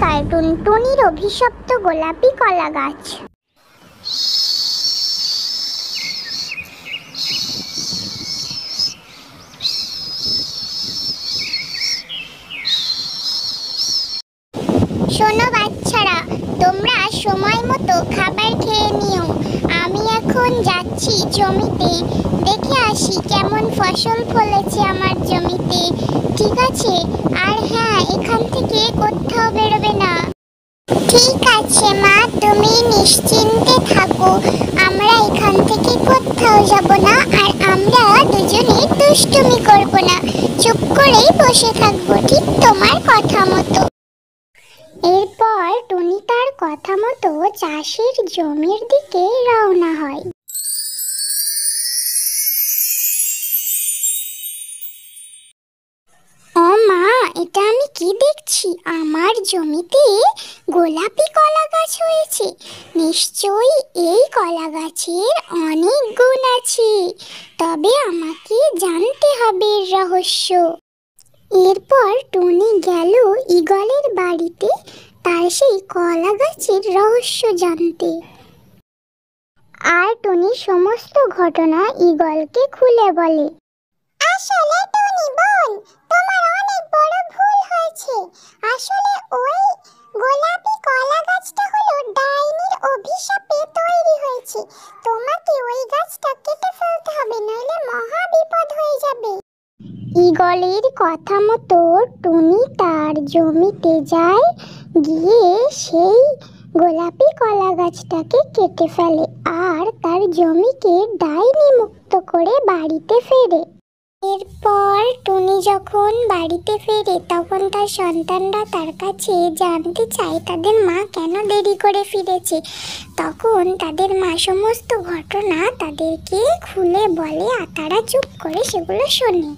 Cartoon টুনির অভিশপ্ত গোলাপি কলা গাছ। শোনো বাচ্চারা, তোমরা সময় মতো খাবার খেয়ে নিও। আমি এখন যাচ্ছি জমিতে, দেখে আসি কেমন ফসল ফলেছে আমার জমিতে। ঠিক আছে? আর হ্যাঁ, এখান থেকে কোথাও বেরোবে না। ঠিক আছে মা, তুমি নিশ্চিন্তে থাকো। আমরা এখান থেকে কোথাও যাব না, আর আমরা দুজনে দুষ্টুমি করব না, চুপ করেই বসে থাকবো ঠিক তোমার কথা মতো। এরপর টুনি তার কথা মতো চাষের জমির দিকে রওনা হয়। ও মা, এটা আমি কি দেখছি? আমার জমিতে গোলাপি কলা গাছ হয়েছে। নিশ্চয়ই এই কলা গাছের অনেক গুণ আছে, তবে আমাকে জানতে হবে এর রহস্য। এরপর টুনি গেল ঈগলের বাড়িতে তার সেই কলা গাছের রহস্য জানতে। আর টুনি সমস্ত ঘটনা ঈগলকে খুলে বলে। আসলে টুনি বোন, তোমার অনেক বড় ভুল হয়েছে। আসলে ওই গোলাপি কলা গাছটা হলো ডাইনির অভিশাপে তৈরি হয়েছে। তোমাকে ওই গাছটা কেটে ফেলতে হবে, নইলে মহা বিপদ হয়ে যাবে। ঈগলের কথা মতো টুনি তার জমিতে যায়, গিয়ে সেই গোলাপি কলা গাছটাকে কেটে ফেলে আর তার জমিকে ডাইনি মুক্ত করে বাড়িতে ফেরে। এরপর টুনি যখন বাড়িতে ফেরে, তখন তার সন্তানরা তার কাছে জানতে চায় তাদের মা কেন দেরি করে ফিরেছে। তখন তাদের মা সমস্ত ঘটনা তাদেরকে খুলে বলে, আর তারা চুপ করে সেগুলো শোনে।